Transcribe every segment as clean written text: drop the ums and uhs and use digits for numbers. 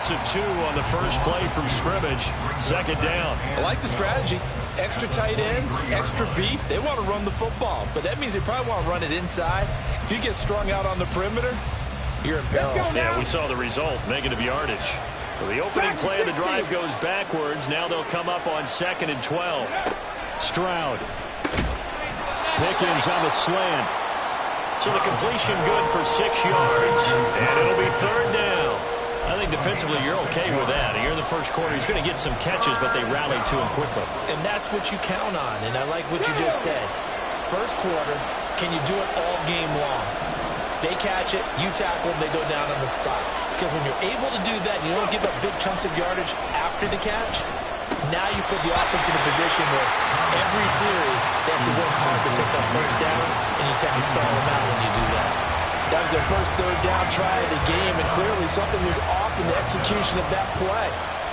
Loss of 2 on the first play from scrimmage. Second down. I like the strategy. Extra tight ends, extra beef. They want to run the football, but that means they probably want to run it inside. If you get strung out on the perimeter, you're in peril. Yeah, we saw the result, negative yardage. So the opening play of the drive goes backwards. Now they'll come up on 2nd and 12. Stroud. Pickens on the slant. So the completion good for 6 yards. And it'll be 3rd down. I think defensively you're okay with that. Here in the first quarter, he's going to get some catches, but they rallied to him quickly. And that's what you count on, and I like what you just said. First quarter, can you do it all game long? They catch it, you tackle them, they go down on the spot. Because when you're able to do that, you don't give up big chunks of yardage after the catch, now you put the offense in a position where every series they have to work hard to pick up first downs, and you tend to stall them out when you do that. That was their first 3rd down try of the game, and clearly something was off in the execution of that play.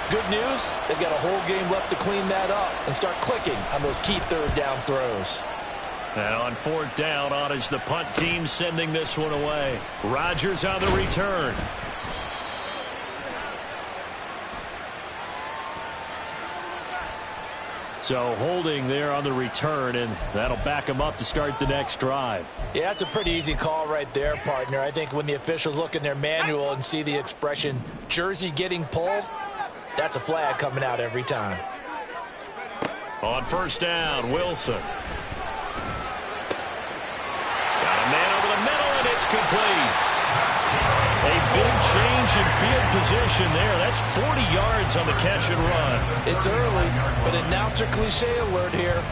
Good news, they've got a whole game left to clean that up and start clicking on those key 3rd down throws. Now on 4th down, on is the punt team sending this one away. Rodgers on the return. So holding there on the return, and that'll back him up to start the next drive. Yeah, that's a pretty easy call right there, partner. I think when the officials look in their manual and see the expression jersey getting pulled, that's a flag coming out every time. On 1st down, Wilson. Got a man over the middle, and it's complete. A big change in field position there. That's 40 yards on the catch and run. It's early, but announcer cliche alert here.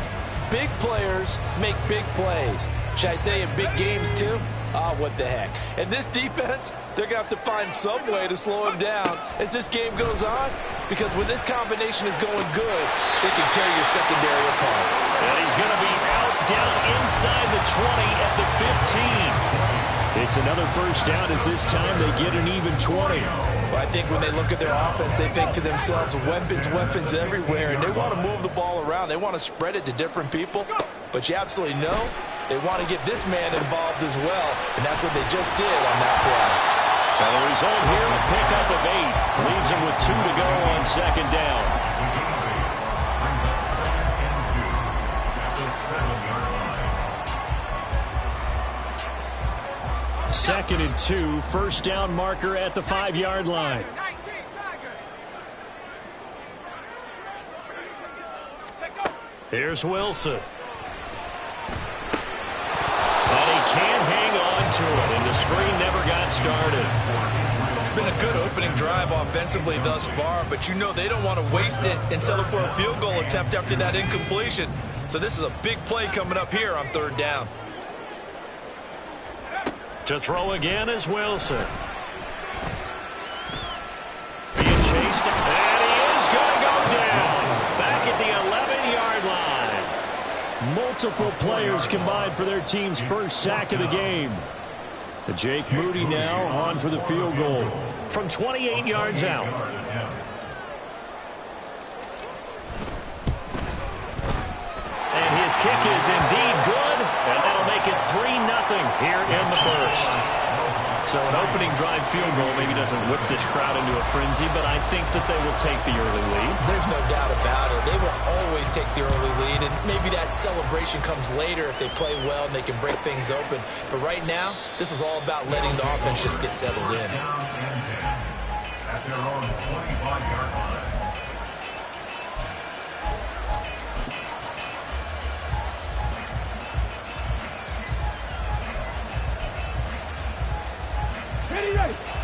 Big players make big plays. Should I say in big games too? What the heck. And this defense, they're going to have to find some way to slow him down as this game goes on, because when this combination is going good, they can tear your secondary apart. And he's going to be out down inside the 20 at the 15. It's another first down as this time they get an even 20. Well, I think when they look at their offense, they think to themselves, weapons everywhere, and they want to move the ball around. They want to spread it to different people, but you absolutely know they want to get this man involved as well, and that's what they just did on that play. And the result here, a pickup of 8. Leaves him with 2 to go on 2nd down. Second and 2, first down marker at the 5-yard line. Here's Wilson. And he can't hang on to it, and the screen never got started. It's been a good opening drive offensively thus far, but you know they don't want to waste it and settle for a field goal attempt after that incompletion. So this is a big play coming up here on 3rd down. To throw again is Wilson. Being chased, and he is going to go down. Back at the 11-yard line. Multiple players combined for their team's first sack of the game. Jake Moody now on for the field goal from 28 yards out. And his kick is indeed good, and that'll make it 3-0 here in the first. So an opening drive field goal maybe doesn't whip this crowd into a frenzy, but I think that they will take the early lead. There's no doubt about it. They will always take the early lead, and maybe that celebration comes later if they play well and they can break things open. But right now, this is all about letting the offense just get settled in. At their own 25-yard line.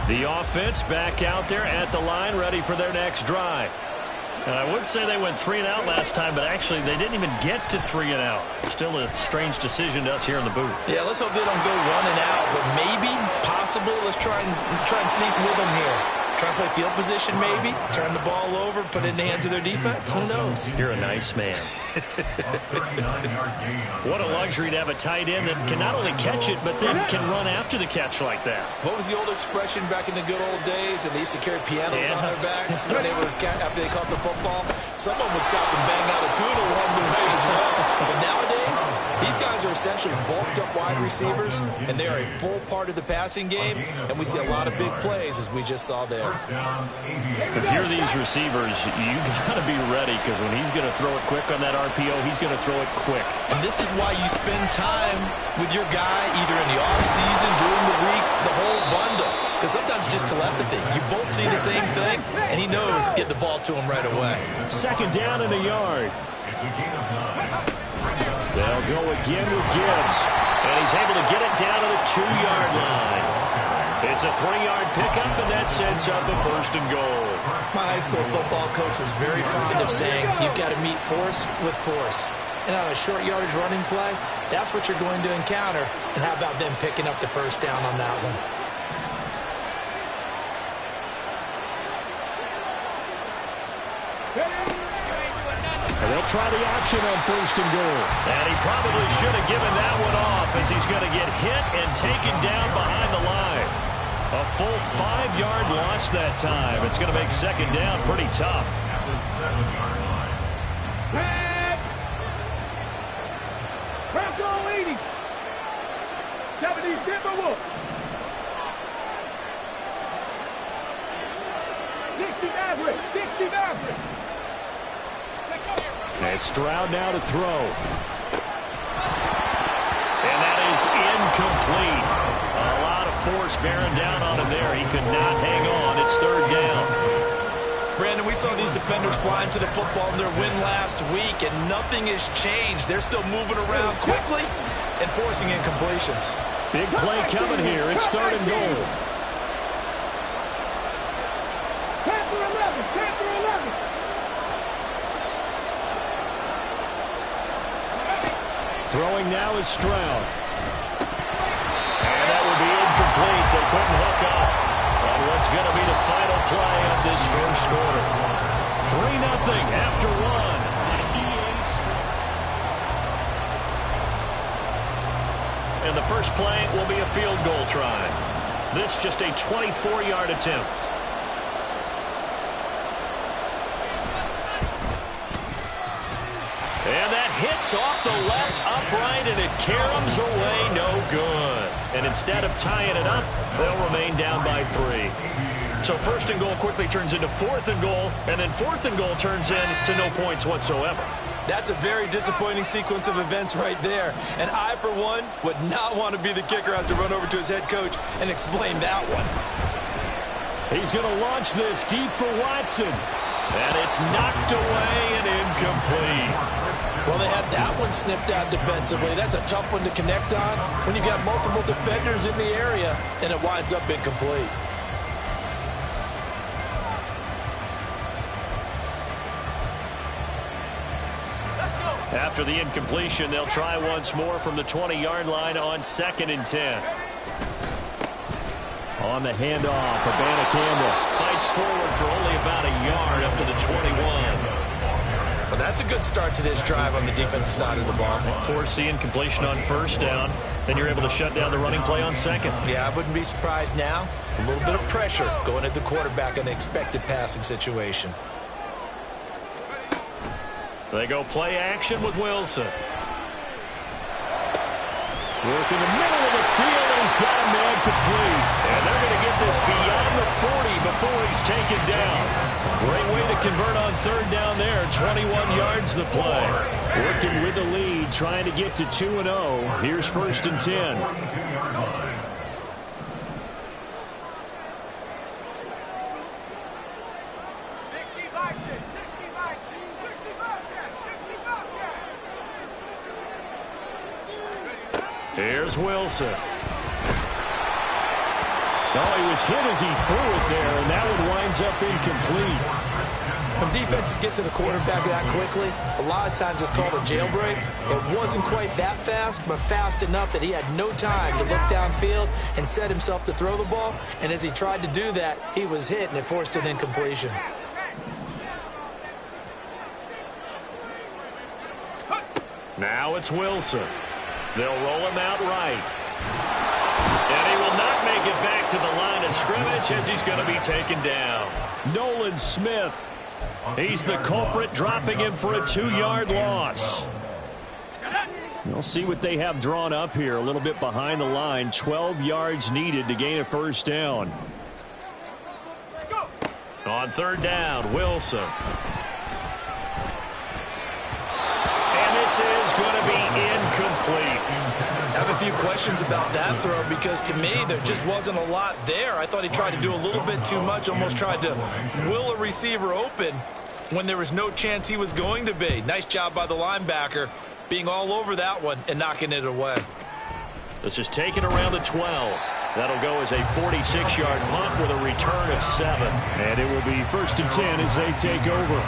The offense back out there at the line, ready for their next drive. And I would say they went 3 and out last time, but actually they didn't even get to 3 and out. Still a strange decision to us here in the booth. Yeah, let's hope they don't go 1 and out, but maybe, possibly, let's try and think with them here. Try and play field position maybe, turn the ball over, put it in the hands of their defense. Who knows? You're a nice man. What a luxury to have a tight end that can not only catch it, but then can run after the catch like that. What was the old expression back in the good old days? And they used to carry pianos on their backs when they were after they caught the football. Someone would stop and bang out a tune along the way as well. But nowadays, these guys are essentially bulked up wide receivers, and they are a full part of the passing game. And we see a lot of big plays as we just saw there. First down, Eafc Ut. If you're these receivers, you got to be ready, because when he's going to throw it quick on that RPO, he's going to throw it quick. And this is why you spend time with your guy either in the offseason, during the week, the whole bundle. Because sometimes it's just telepathy. You both see the same thing, and he knows get the ball to him right away. Second down and a yard. It's a gain of 9. They'll go again with Gibbs. And he's able to get it down to the 2-yard line. It's a 3-yard pickup, and that sets up a first and goal. My high school football coach was very fond of saying, you've got to meet force with force. And on a short yardage running play, that's what you're going to encounter. And how about them picking up the first down on that one? And they'll try the option on first and goal. And he probably should have given that one off, as he's going to get hit and taken down behind the line. A full 5-yard loss that time. It's going to make second down pretty tough. At the 7-yard line. Bronco 80. 70 Timberwolves. 60 Maverick. 60 Maverick. And Stroud now to throw. And that is incomplete. A lot of force bearing down on him there. He could not hang on. It's third down. Brandon, we saw these defenders flying to the football in their win last week, and nothing has changed. They're still moving around quickly and forcing incompletions. Big play coming here. It's third and goal. 10 through 11. 10 through 11. Throwing now is Stroud. And that will be incomplete. They couldn't hook up on what's going to be the final play of this first quarter. 3-0 after one. And the first play will be a field goal try. This just a 24-yard attempt. And that hits off the left upright, and it caroms away, no good. And instead of tying it up, they'll remain down by 3. So first and goal quickly turns into fourth and goal, and then fourth and goal turns into no points whatsoever. That's a very disappointing sequence of events right there. And I, for one, would not want to be the kicker who has to run over to his head coach and explain that one. He's going to launch this deep for Watson. And it's knocked away and incomplete. Well, they had that one snipped out defensively. That's a tough one to connect on when you've got multiple defenders in the area, and it winds up incomplete. After the incompletion, they'll try once more from the 20-yard line on 2nd and 10. On the handoff, Urbana Campbell fights forward for only about a yard up to the 21. Well, that's a good start to this drive on the defensive side of the ball. Force the incompletion on first down. Then you're able to shut down the running play on second. Yeah, I wouldn't be surprised now. A little bit of pressure going at the quarterback in an expected passing situation. They go play action with Wilson. Work in the middle of the field, and he's got a man complete. And they're going to get this beyond the 40 before he's taken down. Great way to convert on third down there. 21 yards the play. Working with the lead, trying to get to 2-0. Here's first and 10. 42-yard line. Here's Wilson. No, he was hit as he threw it there, and that one winds up incomplete. When defenses get to the quarterback that quickly, a lot of times it's called a jailbreak. It wasn't quite that fast, but fast enough that he had no time to look downfield and set himself to throw the ball. And as he tried to do that, he was hit, and it forced an incompletion. Now it's Wilson. They'll roll him out right. And he will not make it back to the line of scrimmage as he's going to be taken down. Nolan Smith. He's the culprit, dropping him for a 2-yard loss. We'll see what they have drawn up here. A little bit behind the line. 12 yards needed to gain a first down. On third down, Wilson. And this is going to be incomplete. I have a few questions about that throw because to me there just wasn't a lot there. I thought he tried to do a little bit too much, almost tried to will a receiver open when there was no chance he was going to be. Nice job by the linebacker being all over that one and knocking it away. This is taken around the 12. That'll go as a 46-yard punt with a return of 7. And it will be 1st and 10 as they take over.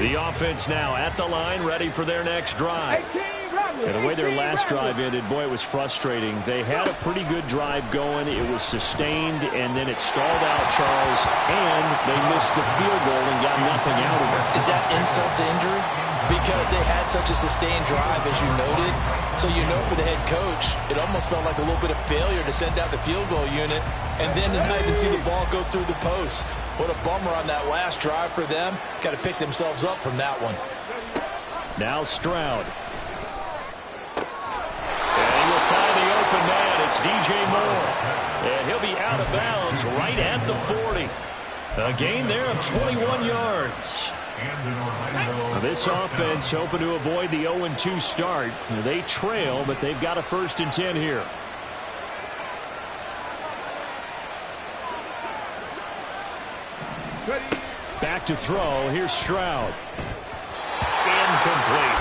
The offense now at the line, ready for their next drive. And the way their last drive ended, boy, it was frustrating. They had a pretty good drive going. It was sustained, and then it stalled out, Charles, and they missed the field goal and got nothing out of it. Is that insult to injury? Because they had such a sustained drive, as you noted. So you know for the head coach, it almost felt like a little bit of failure to send out the field goal unit and then to not even see the ball go through the post. What a bummer on that last drive for them. Got to pick themselves up from that one. Now Stroud. And he will find the open man. It's DJ Moore. And he'll be out of bounds right at the 40. A gain there of 21 yards. This offense hoping to avoid the 0-2 start. They trail, but they've got a 1st and 10 here. Back to throw. Here's Stroud. Incomplete.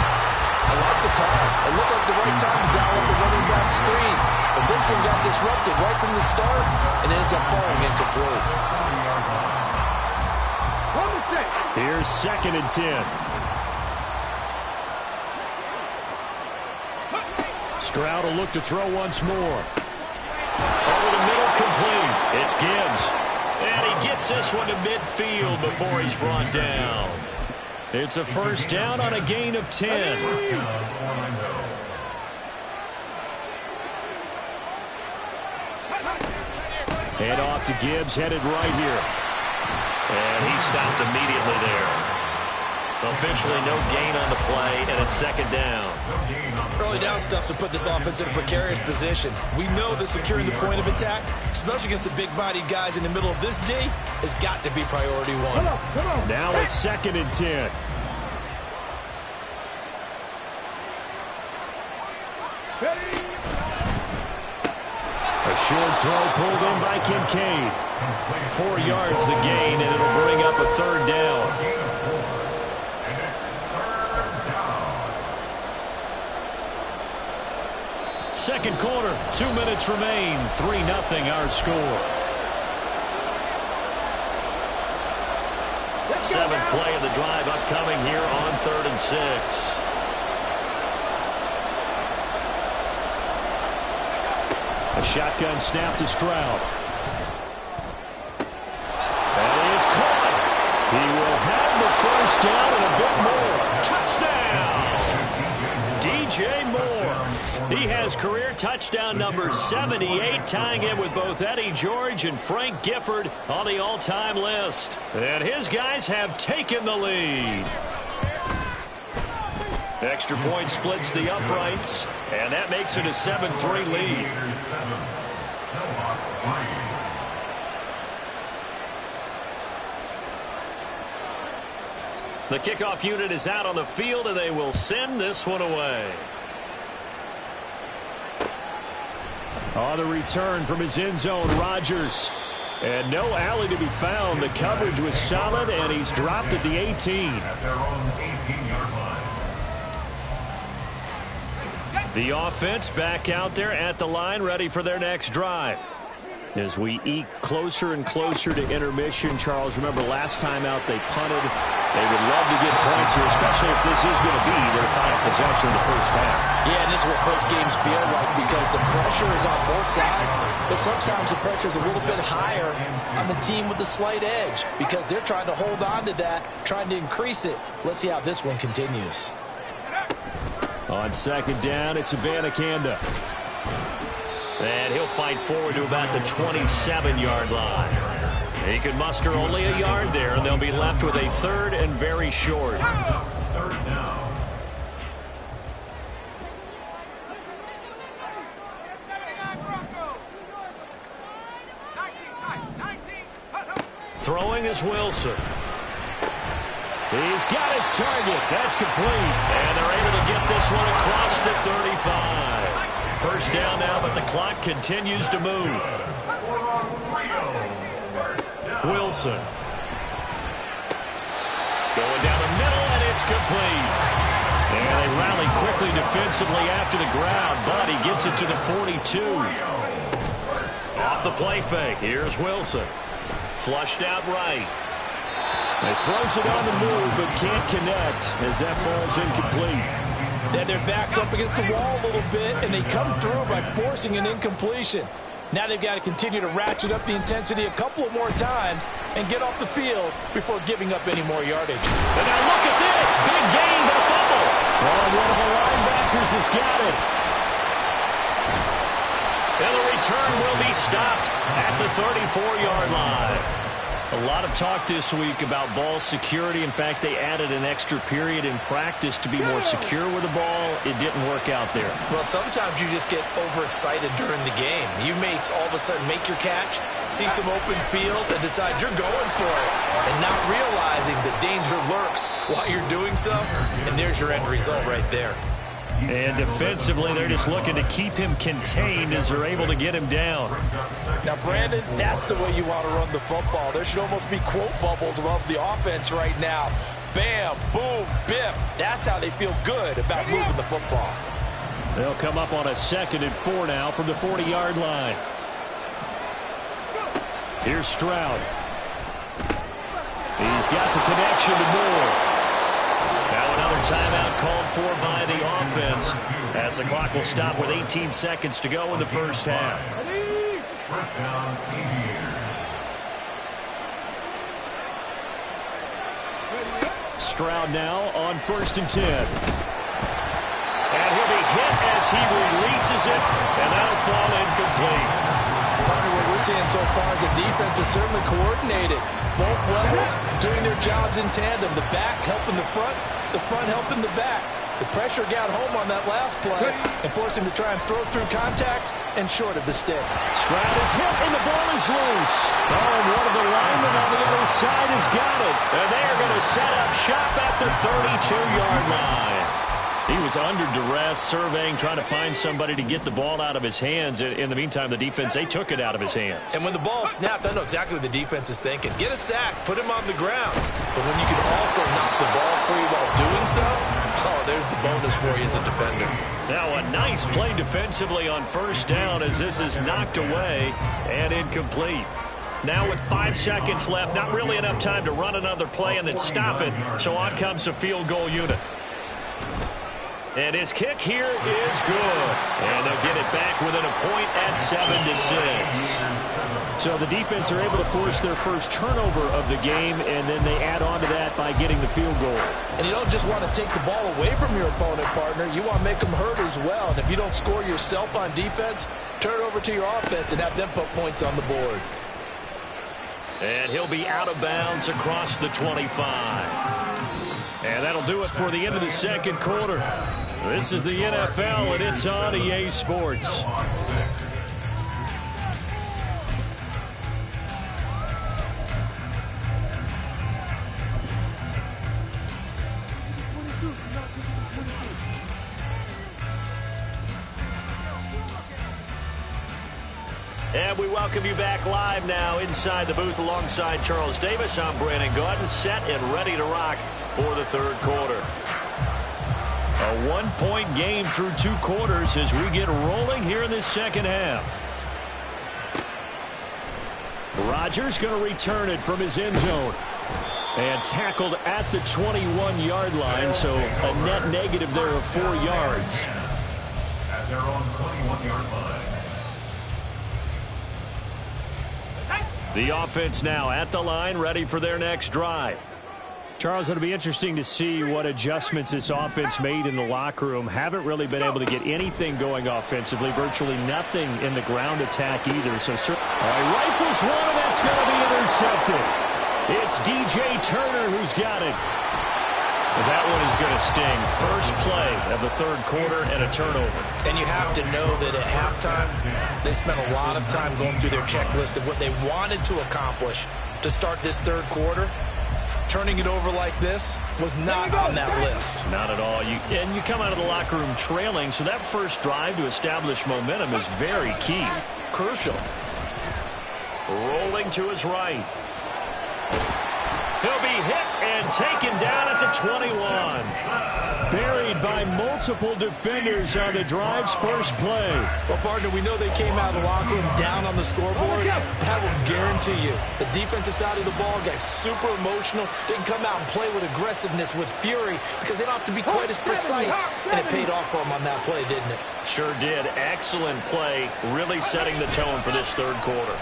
I like the call. It looked like the right time to dial up the running back screen. But this one got disrupted right from the start and ends up falling incomplete. Here's 2nd and 10. Stroud will look to throw once more. Over the middle, complete. It's Gibbs. And he gets this one to midfield before he's brought down. It's a 1st down on a gain of 10. Head off to Gibbs, headed right here. And he stopped immediately there. Officially no gain on the play, and it's 2nd down. Early down stuff to put this offense in a precarious position. We know that securing the point of attack, especially against the big-bodied guys in the middle of this D, has got to be priority one. Now it's 2nd and 10. A short throw pulled in by Kincaid. 4 yards the gain, and it'll bring up a 3rd down. Second quarter, 2 minutes remain. 3-0 our score. 7th play of the drive upcoming here on 3rd and 6. A shotgun snap to Stroud. That is caught. He will have the 1st down and a bit more. Touchdown! DJ Moore. He has career touchdown number 78, tying it with both Eddie George and Frank Gifford on the all-time list. And his guys have taken the lead. Extra point splits the uprights, and that makes it a 7-3 lead. The kickoff unit is out on the field, and they will send this one away. On the return from his end zone, Rodgers. And no alley to be found. The coverage was solid, and he's dropped at the 18. At their own 18-yard line. The offense back out there at the line, ready for their next drive. As we eke closer and closer to intermission, Charles, remember last time out they punted. They would love to get points here, especially if this is going to be their final possession in the 1st half. Yeah, and this is what close games feel like because the pressure is on both sides, but sometimes the pressure is a little bit higher on the team with the slight edge because they're trying to hold on to that, trying to increase it. Let's see how this one continues. On 2nd down, it's Abanikanda. And he'll fight forward to about the 27-yard line. He can muster only a yard there, and they'll be left with a 3rd and very short. third down. Throwing is Wilson. He's got his target. That's complete. And they're able to get this one across the 35. First down now, but the clock continues to move. Wilson. Going down the middle, and it's complete. And they rally quickly defensively after the ground, but he gets it to the 42. Off the play fake. Here's Wilson. Flushed out right. He throws it on the move, but can't connect as that falls incomplete. Then their back's up against the wall a little bit, and they come through by forcing an incompletion. Now they've got to continue to ratchet up the intensity a couple of more times and get off the field before giving up any more yardage. And now look at this. Big gain, but a fumble. Oh, one of the linebackers has got it. And the return will be stopped at the 34-yard line. A lot of talk this week about ball security. In fact, they added an extra period in practice to be more secure with the ball. It didn't work out there. Well, sometimes you just get overexcited during the game. You may all of a sudden make your catch, see some open field, and decide you're going for it, and not realizing the danger lurks while you're doing so, and there's your end result right there. And defensively, they're just looking to keep him contained as they're able to get him down. Now, Brandon, that's the way you want to run the football. There should almost be quote bubbles above the offense right now. Bam, boom, biff. That's how they feel good about moving the football. They'll come up on a 2nd and 4 now from the 40-yard line. Here's Stroud. He's got the connection to Moore. Now another timeout called for by the offense as the clock will stop with 18 seconds to go in the first half. First down, Stroud now on 1st and 10. And he'll be hit as he releases it, and that'll fall incomplete. Partner, what we're seeing so far is the defense is certainly coordinated. Both levels doing their jobs in tandem. The back helping the front helping the back. The pressure got home on that last play and forced him to try and throw through contact and short of the stick. Stroud is hit and the ball is loose. Oh, and one of the linemen on the other side has got it. And they are going to set up shop at the 32-yard line. He was under duress, surveying, trying to find somebody to get the ball out of his hands. In the meantime, the defense, they took it out of his hands. And when the ball snapped, I know exactly what the defense is thinking. Get a sack, put him on the ground. But when you can also knock the ball free while doing so, oh, there's the bonus for you as a defender. Now a nice play defensively on 1st down as this is knocked away and incomplete. Now with 5 seconds left, not really enough time to run another play and then stop it. So on comes the field goal unit. And his kick here is good. And they'll get it back within a point at 7-6. So the defense are able to force their first turnover of the game, and then they add on to that by getting the field goal. And you don't just want to take the ball away from your opponent, partner. You want to make them hurt as well. And if you don't score yourself on defense, turn it over to your offense and have them put points on the board. And he'll be out of bounds across the 25. And that'll do it for the end of the 2nd quarter. This is the NFL, and it's on EA Sports. And we welcome you back live now inside the booth alongside Charles Davis. I'm Brandon Gaudin, set and ready to rock for the 3rd quarter. A 1-point game through 2 quarters as we get rolling here in this 2nd half. Rodgers going to return it from his end zone. And tackled at the 21-yard line, so a net negative there of 4 yards. at their own 21-yard line. The offense now at the line, ready for their next drive. Charles, it'll be interesting to see what adjustments this offense made in the locker room. Haven't really been able to get anything going offensively, virtually nothing in the ground attack either. So, rifles one, and that's going to be intercepted. It's DJ Turner who's got it. That one is going to sting. First play of the third quarter and a turnover. And you have to know that at halftime, they spent a lot of time going through their checklist of what they wanted to accomplish to start this third quarter. Turning it over like this was not on that list. Not at all. And you come out of the locker room trailing, so that first drive to establish momentum is very key. Crucial. Rolling to his right. He'll be hit and taken down at the 21. Buried by multiple defenders on the drive's first play. Well, partner, we know they came out of the locker room down on the scoreboard. That will guarantee you the defensive side of the ball got super emotional. They can come out and play with aggressiveness, with fury, because they don't have to be quite as precise. And it paid off for them on that play, didn't it? Sure did. Excellent play, really setting the tone for this third quarter.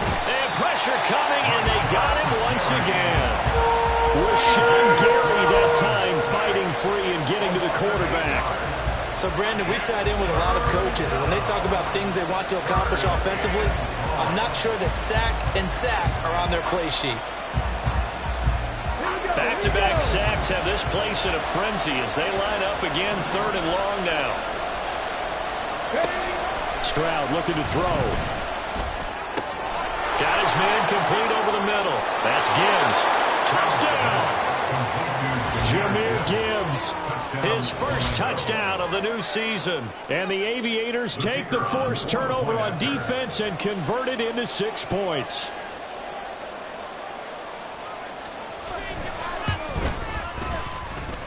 And pressure coming, and they got him once again. Rashawn Gary that time fighting free and getting to the quarterback. So, Brandon, we sat in with a lot of coaches, and when they talk about things they want to accomplish offensively, I'm not sure that sack and sack are on their play sheet. Back-to-back sacks have this place in a frenzy as they line up again, third and long now. Stroud looking to throw. Got his man complete over the middle. That's Gibbs. Touchdown! Jahmyr Gibbs, his first touchdown of the new season. And the Aviators take the forced turnover on defense and convert it into 6 points.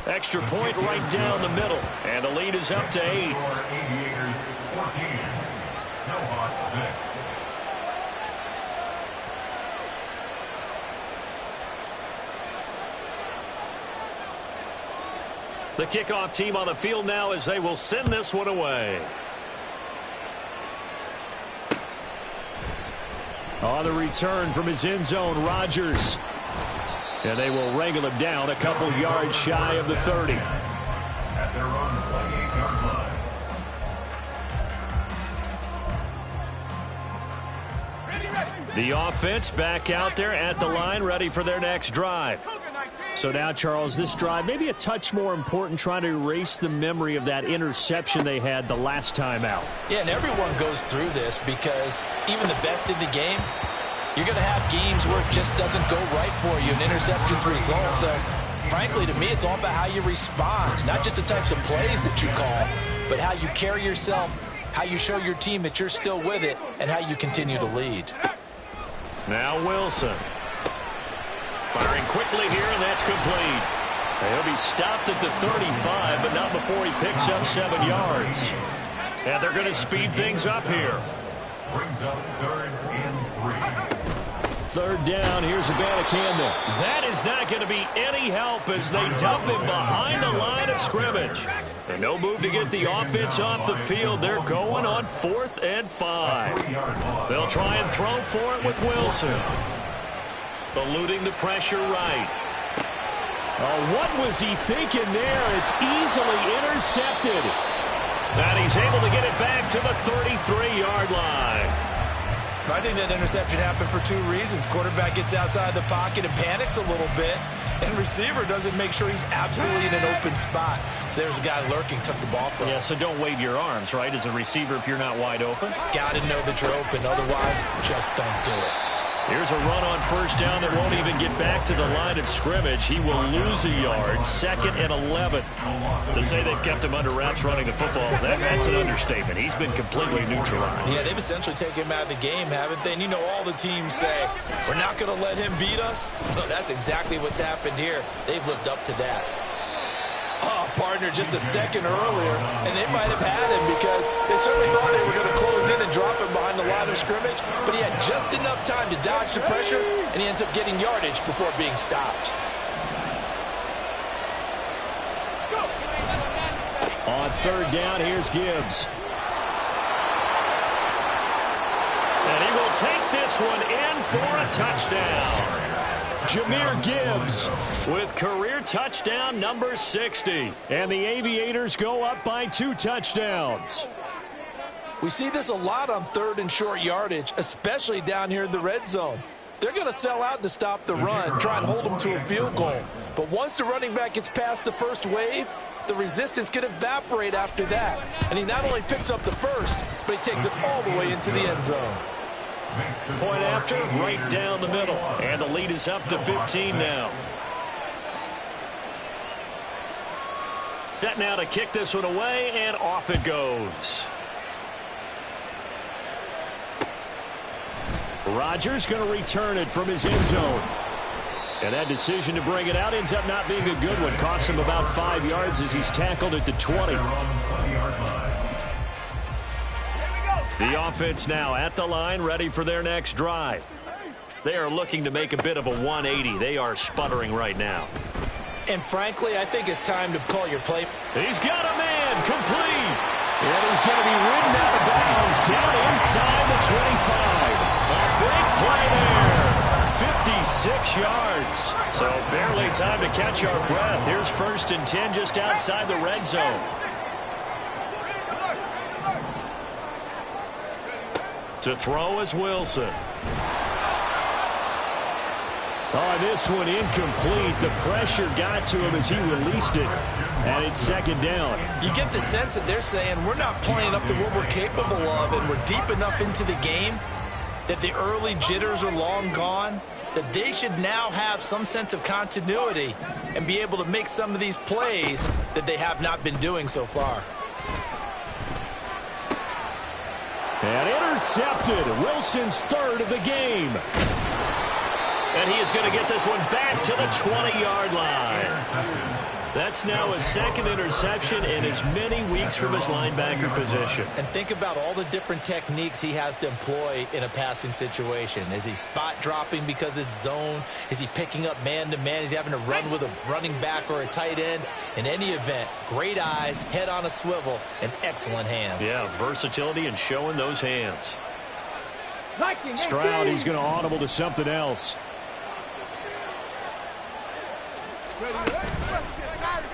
Extra point right down the middle. And the lead is up to 8. Aviators 14, Snowhawks 6. The kickoff team on the field now as they will send this one away. On the return from his end zone, Rodgers. And they will wrangle him down a couple yards shy of the 30. At their own 28-yard line. The offense back out there at the line, ready for their next drive. So now, Charles, this drive may be a touch more important, trying to erase the memory of that interception they had the last time out. Yeah, and everyone goes through this because even the best in the game, you're going to have games where it just doesn't go right for you, and interceptions result. So, frankly, to me, it's all about how you respond, not just the types of plays that you call, but how you carry yourself, how you show your team that you're still with it, and how you continue to lead. Now Wilson. Firing quickly here, and that's complete. He'll be stopped at the 35, but not before he picks up 7 yards. And they're going to speed things up here. Brings up 3rd and 3. Third down, here's Abanikanda. That is not going to be any help as they dump him behind the line of scrimmage. And no move to get the offense off the field. They're going on 4th and 5. They'll try and throw for it with Wilson. Eluding the pressure right. Oh, what was he thinking there? It's easily intercepted. And he's able to get it back to the 33-yard line. I think that interception happened for 2 reasons. Quarterback gets outside the pocket and panics a little bit, and receiver doesn't make sure he's absolutely in an open spot. So there's a guy lurking, took the ball from him. Yeah, so don't wave your arms, right, as a receiver if you're not wide open. Got to know that you're open. Otherwise, just don't do it. Here's a run on first down that won't even get back to the line of scrimmage. He will lose a yard, 2nd and 11. To say they've kept him under wraps running the football, that's an understatement. He's been completely neutralized. Yeah, they've essentially taken him out of the game, haven't they? And you know all the teams say, we're not going to let him beat us. Well, that's exactly what's happened here. They've lived up to that. Oh, partner, just a second earlier, and they might have had him because they certainly thought they were going to close in and drop him behind the line of scrimmage, but he had just enough time to dodge the pressure, and he ends up getting yardage before being stopped. On third down, here's Gibbs. And he will take this one in for a touchdown. Jahmyr Gibbs with career touchdown number 60. And the Aviators go up by 2 touchdowns. We see this a lot on 3rd and short yardage, especially down here in the red zone. they're going to sell out to stop the run, try and hold them to a field goal. But once the running back gets past the first wave, the resistance can evaporate after that. And he not only picks up the first, but he takes it all the way into the end zone. Point after, right down the middle. And the lead is up to 15 now. Set now to kick this one away, and off it goes. Rodgers going to return it from his end zone. And that decision to bring it out ends up not being a good one. Costs him about 5 yards as he's tackled at the 20. The offense now at the line, ready for their next drive. They are looking to make a bit of a 180. They are sputtering right now. And frankly, I think it's time to call your play. He's got a man, complete. And he's going to be ridden out of bounds down inside the 25. A big play there. 56 yards. So barely time to catch our breath. Here's 1st and 10 just outside the red zone. To throw is Wilson. Oh, this one incomplete. The pressure got to him as he released it. And it's 2nd down. You get the sense that they're saying we're not playing up to what we're capable of, and we're deep enough into the game that the early jitters are long gone, that they should now have some sense of continuity and be able to make some of these plays that they have not been doing so far. And intercepted. Wilson's 3rd of the game. And he is going to get this one back to the 20-yard line. That's now his 2nd interception in as many weeks from his linebacker position. And think about all the different techniques he has to employ in a passing situation. Is he spot dropping because it's zone? Is he picking up man-to-man? Is he having to run with a running back or a tight end? In any event, great eyes, head on a swivel, and excellent hands. Yeah, versatility and showing those hands. Stroud, he's going to audible to something else.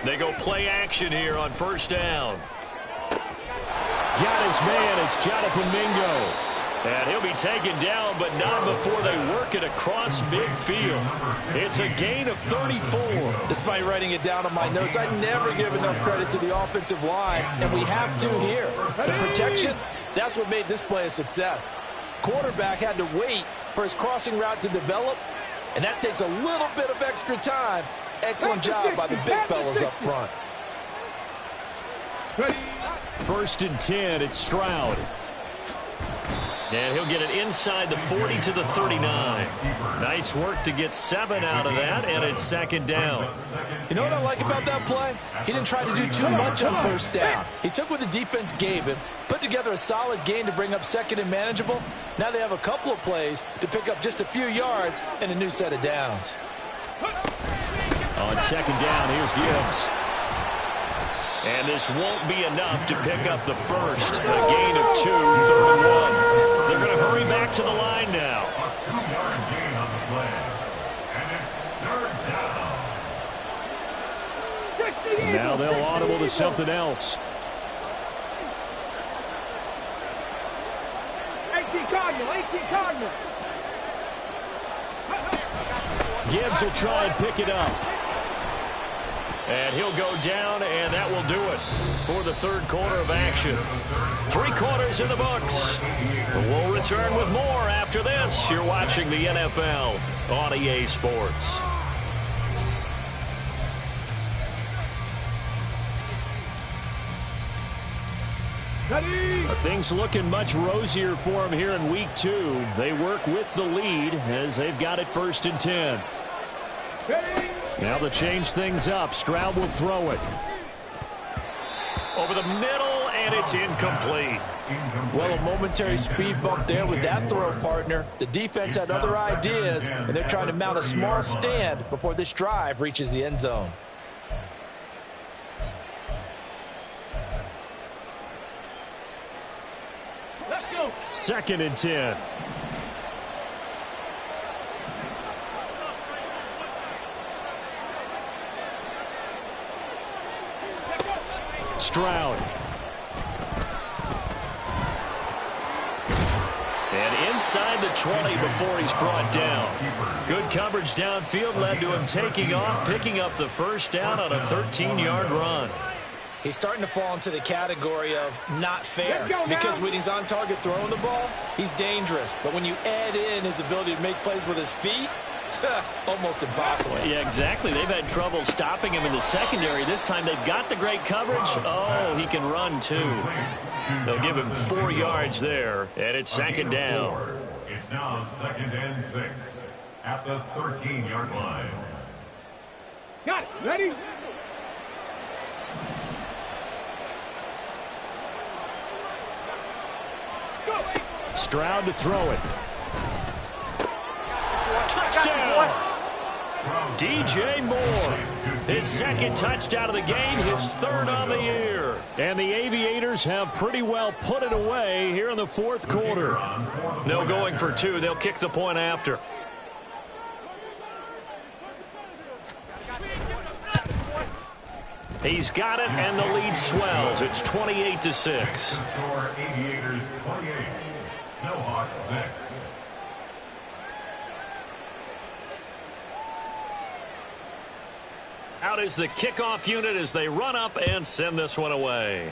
They go play action here on 1st down. Got his man. It's Jonathan Mingo. And he'll be taken down, but not before they work it across midfield. It's a gain of 34. Despite writing it down on my notes, I never give enough credit to the offensive line, and we have to here. The protection, that's what made this play a success. Quarterback had to wait for his crossing route to develop, and that takes a little bit of extra time. Excellent job by the big fellas up front. 1st and 10, it's Stroud. And he'll get it inside the 40 to the 39. Nice work to get 7 out of that, and it's 2nd down. You know what I like about that play? He didn't try to do too much on 1st down. He took what the defense gave him, put together a solid gain to bring up 2nd and manageable. Now they have a couple of plays to pick up just a few yards and a new set of downs. On 2nd down, here's Gibbs. And this won't be enough to pick up the first. A gain of 2, 3rd and 1. They're going to hurry back to the line now. A 2-yard gain on the play. And it's 3rd down. Now they'll audible to something else. 18 Cardinal. Gibbs will try and pick it up. And he'll go down, and that will do it for the 3rd quarter of action. 3 quarters in the books. We'll return with more after this. You're watching the NFL on EA Sports. Things looking much rosier for him here in week 2. They work with the lead as they've got it 1st and 10. Now to change things up, Stroud will throw it. Over the middle, and it's incomplete. Well, a momentary speed bump there with that throw, partner. The defense had other ideas, and they're trying to mount a small stand before this drive reaches the end zone. Let's go. 2nd and 10. Stroud. And inside the 20 before he's brought down. Good coverage downfield led to him taking off, picking up the first down on a 13-yard run. He's starting to fall into the category of not fair, because when he's on target throwing the ball, he's dangerous. But when you add in his ability to make plays with his feet, almost impossible. Yeah, exactly. They've had trouble stopping him in the secondary. This time they've got the great coverage. Oh, he can run too. They'll give him 4 yards there, and it's second down. It's now 2nd and 6 at the 13-yard line. Got it. Ready? Go. Stroud to throw it. Touchdown! DJ Moore, his second touchdown of the game, his 3rd on the year. And the Aviators have pretty well put it away here in the 4th quarter. No going for 2. They'll kick the point after. He's got it, and the lead swells. It's 28-6. Score Aviators 28, Snowhawks 6. Out is the kickoff unit as they run up and send this one away.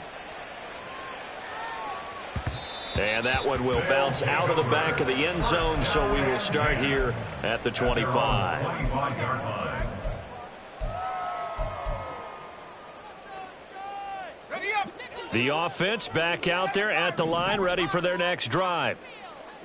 And that one will bounce out of the back of the end zone, so we will start here at the 25. 25-yard line. The offense back out there at the line, ready for their next drive.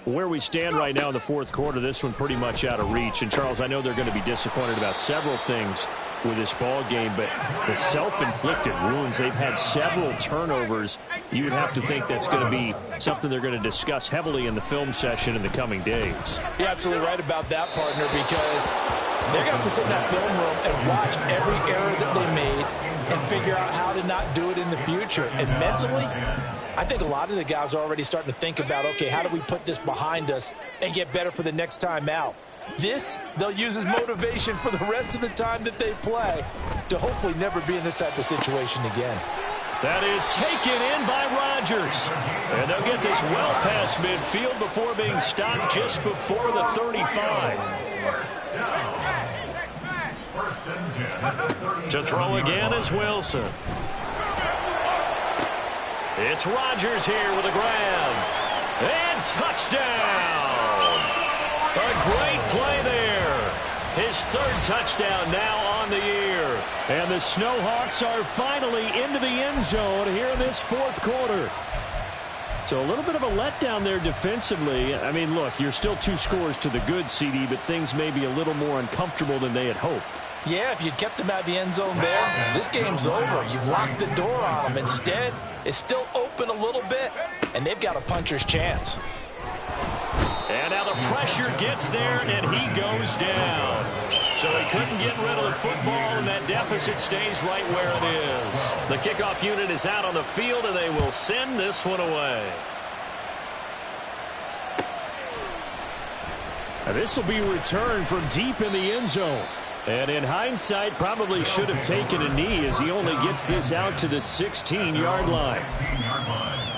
Where we stand right now in the 4th quarter, this one pretty much out of reach. And, Charles, I know they're going to be disappointed about several things with this ball game, but the self-inflicted wounds, they've had several turnovers. You would have to think that's going to be something they're going to discuss heavily in the film session in the coming days. You're absolutely right about that, partner, because they're going to have to sit in that film room and watch every error that they made and figure out how to not do it in the future. And mentally, I think a lot of the guys are already starting to think about, okay, how do we put this behind us and get better for the next time out? This, they'll use as motivation for the rest of the time that they play to hopefully never be in this type of situation again. That is taken in by Rodgers. And they'll get this well past midfield before being stopped just before the 35. To throw again is Wilson. It's Rodgers here with a grab. And touchdown! A great play there. His 3rd touchdown now on the year. And the Snowhawks are finally into the end zone here in this 4th quarter. So a little bit of a letdown there defensively. I mean, look, you're still 2 scores to the good, CD, but things may be a little more uncomfortable than they had hoped. Yeah, if you'd kept them out of the end zone there, this game's over. You've locked the door on them. Instead, it's still open a little bit, and they've got a puncher's chance. And now the pressure gets there, and he goes down. So he couldn't get rid of the football, and that deficit stays right where it is. The kickoff unit is out on the field, and they will send this one away. And this will be returned from deep in the end zone. And in hindsight, probably should have taken a knee as he only gets this out to the 16-yard line. 16-yard line.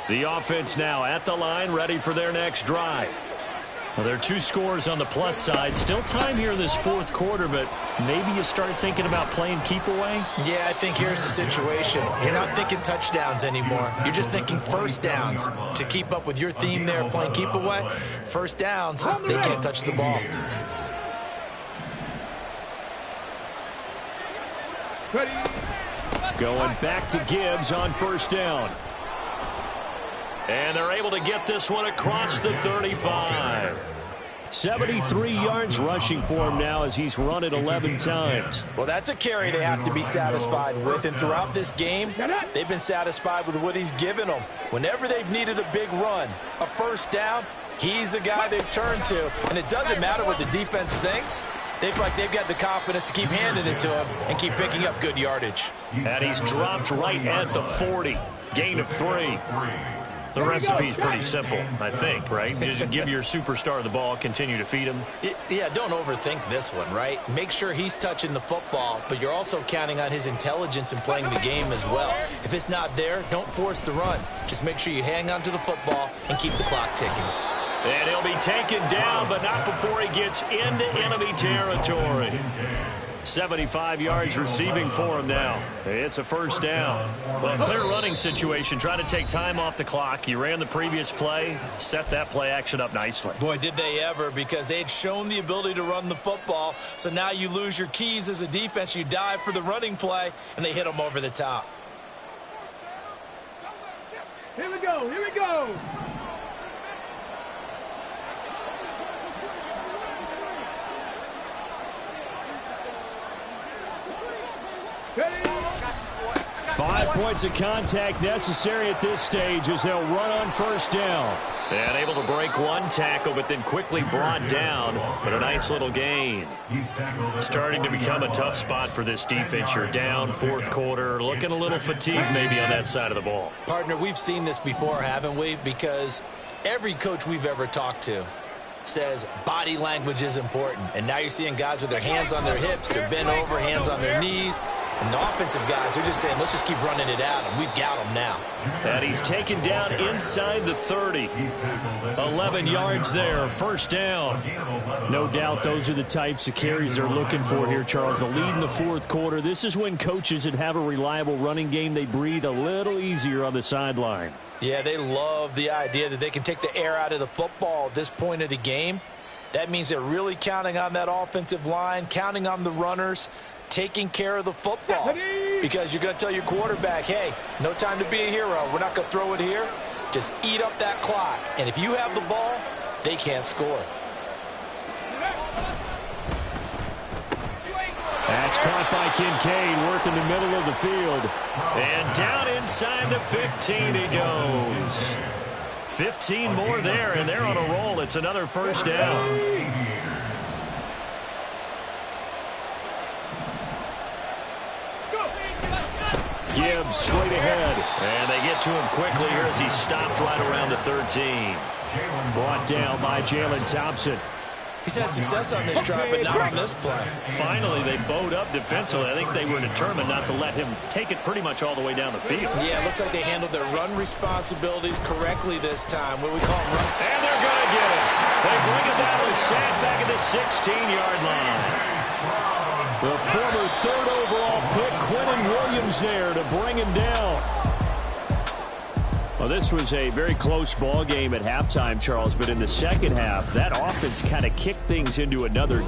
The offense now at the line, ready for their next drive. Well, there are 2 scores on the plus side. Still time here in this 4th quarter, but maybe you start thinking about playing keep away? Yeah, I think here's the situation. You're not thinking touchdowns anymore. You're just thinking first downs. To keep up with your theme there, playing keep away, first downs, they can't touch the ball. Going back to Gibbs on first down. And they're able to get this one across the 35. 73 yards rushing for him now as he's run it 11 times. Well, that's a carry they have to be satisfied with. And throughout this game, they've been satisfied with what he's given them. Whenever they've needed a big run, a first down, he's the guy they've turned to. And it doesn't matter what the defense thinks. They feel like they've got the confidence to keep handing it to him and keep picking up good yardage. And he's dropped right at the 40. Gain of 3. The recipe's pretty simple, I think, right? Just give your superstar the ball, continue to feed him. Yeah, don't overthink this one, right? Make sure he's touching the football, but you're also counting on his intelligence in playing the game as well. If it's not there, don't force the run. Just make sure you hang on to the football and keep the clock ticking. And he'll be taken down, but not before he gets into enemy territory. 75 yards receiving for him now. It's a first down. Well, clear running situation. Trying to take time off the clock. He ran the previous play, set that play action up nicely. Boy, did they ever, because they had shown the ability to run the football. So now you lose your keys as a defense. You dive for the running play, and they hit them over the top. Here we go. Here we go. Ready? 5 points of contact necessary at this stage as they'll run on first down. And able to break one tackle, but then quickly brought down. But a nice little gain. Starting to become a tough spot for this defense. You're down fourth quarter, looking a little fatigued maybe on that side of the ball. Partner, we've seen this before, haven't we? Because every coach we've ever talked to says body language is important. And now you're seeing guys with their hands on their hips, they're bent over, hands on their knees. And the offensive guys are just saying, let's just keep running it out, and we've got him now. And he's taken down inside the 30. 11 yards there, first down. No doubt those are the types of carries they're looking for here, Charles. The lead in the fourth quarter. This is when coaches that have a reliable running game, they breathe a little easier on the sideline. Yeah, they love the idea that they can take the air out of the football at this point of the game. That means they're really counting on that offensive line, counting on the runners, taking care of the football. Because you're going to tell your quarterback, hey, no time to be a hero. We're not going to throw it here. Just eat up that clock. And if you have the ball, they can't score. That's caught by Kincaid, working the middle of the field. And down inside the 15 he goes. 15 more there, and they're on a roll. It's another first down. Gibbs straight ahead. And they get to him quickly here as he stopped right around the 13. Brought down by Jalen Thompson. He's had success on this drive, but not on this play. Finally, they bowed up defensively. I think they were determined not to let him take it pretty much all the way down the field. Yeah, it looks like they handled their run responsibilities correctly this time. What do we call them? Run. And they're going to get it. They bring it down to a sack back at the 16-yard line. The former third overall pick, Quentin Williams, there to bring him down. Well, this was a very close ball game at halftime, Charles, but in the second half, that offense kind of kicked things into another